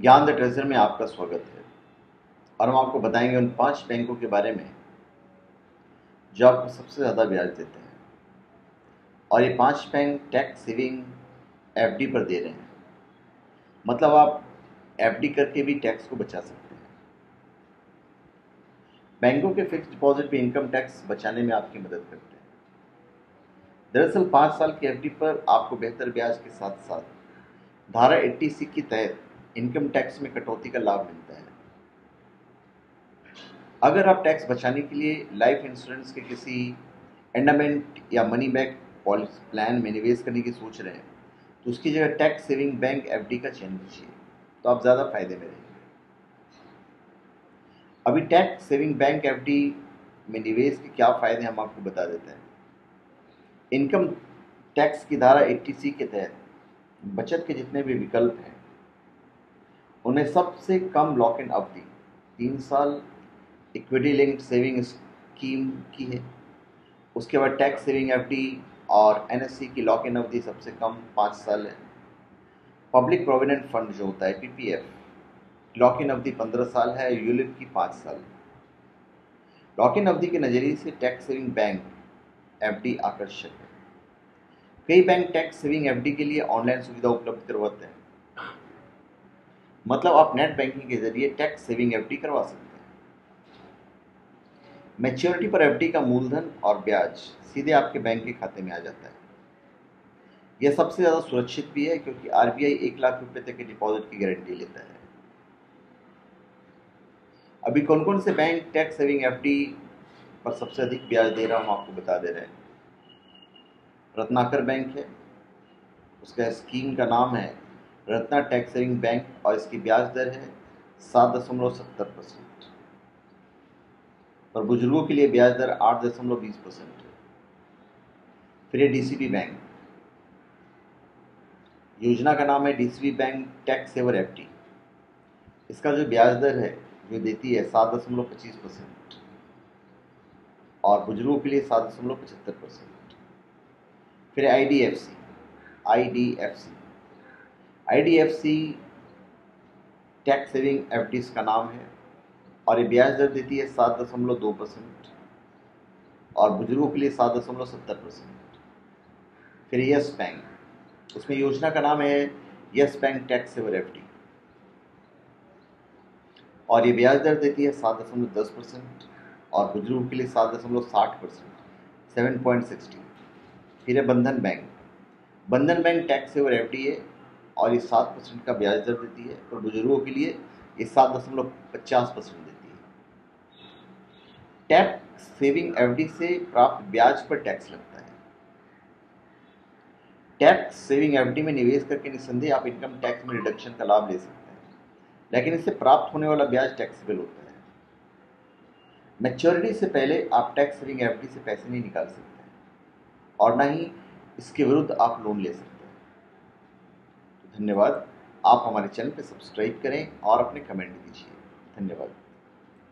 ज्ञान the treasure में आपका स्वागत है और हम आपको बताएंगे उन 5 बैंकों के बारे में जो आपको सबसे ज़्यादा ब्याज देते हैं। और ये 5 बैंक टैक्स सेविंग एफडी पर दे रहे हैं। मतलब आप एफडी करके भी टैक्स को बचा सकते हैं। बैंकों के फिक्स डिपॉजिट भी इनकम टैक्स बचाने में आपकी मदद करते हैं। दरअसल 5 साल की एफडी पर आपको बेहतर ब्याज के साथ साथ धारा 80C के तहत इनकम टैक्स में कटौती का लाभ मिलता है। अगर आप टैक्स बचाने के लिए लाइफ इंश्योरेंस के किसी एंडामेंट या मनी बैक पॉलिसी प्लान में निवेश करने की सोच रहे हैं तो उसकी जगह टैक्स सेविंग बैंक एफडी का चयन कीजिए, तो आप ज़्यादा फायदे में रहेंगे। अभी टैक्स सेविंग बैंक एफडी में निवेश के क्या फ़ायदे हम आपको बता देते हैं। इनकम टैक्स की धारा 80C के तहत बचत के जितने भी विकल्प हैं उनमें सबसे कम लॉक इन अवधि 3 साल इक्विटी लिंक्ड सेविंग स्कीम की है। उसके बाद टैक्स सेविंग एफडी और एनएससी की लॉक इन अवधि सबसे कम 5 साल है। पब्लिक प्रोविडेंट फंड जो होता है पीपीएफ लॉक इन अवधि 15 साल है, यूलिप की 5 साल। लॉक इन अवधि के नज़रिए से टैक्स सेविंग बैंक एफडी आकर्षक है। कई बैंक टैक्स सेविंग एफडी के लिए ऑनलाइन सुविधा उपलब्ध करवाते हैं। मतलब आप नेट बैंकिंग के जरिए टैक्स सेविंग एफडी करवा सकते हैं। मैच्योरिटी पर एफडी का मूलधन और ब्याज सीधे आपके बैंक के खाते में आ जाता है। यह सबसे ज़्यादा सुरक्षित भी है क्योंकि आरबीआई 1 लाख रुपए तक के डिपॉजिट की गारंटी लेता है। अभी कौन कौन से बैंक टैक्स सेविंग एफडी पर सबसे अधिक ब्याज दे रहा हूँ आपको बता दे रहे हैं। रत्नाकर बैंक है, उसका स्कीम का नाम है रत्ना टैक्स सेविंग बैंक और इसकी ब्याज दर है 7.70%। और बुजुर्गों के लिए ब्याज दर 8.20% है। फिर ये डीसीबी बैंक, योजना का नाम है DCB bank tax saver FD. इसका जो ब्याज दर है जो देती है 7.25% और बुजुर्गों के लिए 7.75%। फिर IDFC IDFC tax saving FD का नाम है और ये ब्याज दर देती है 7.2% और बुजुर्गों के लिए 7.70%। फिर यस बैंक, उसमें योजना का नाम है Yes bank tax saver FD और ये ब्याज दर देती है 7.10% और बुजुर्गों के लिए 7.60%, 7.60। फिर है बंधन बैंक टैक्स सेवर एफडी है और ये 7% का ब्याज दर देती है और बुजुर्गों के लिए ये 7.50% देती है। टैक्स सेविंग एफडी से प्राप्त ब्याज पर टैक्स लगता है। टैक्स सेविंग एफडी में निवेश करके निस्संदेह आप इनकम टैक्स में रिडक्शन का लाभ ले सकते हैं, लेकिन इससे प्राप्त होने वाला ब्याज टैक्सेबल होता है। मैच्योरिटी से पहले आप टैक्स सेविंग एफडी से पैसे नहीं निकाल सकते हैं और ना ही इसके विरुद्ध आप लोन ले सकते हैं। तो धन्यवाद। आप हमारे चैनल पर सब्सक्राइब करें और अपने कमेंट दीजिए। धन्यवाद।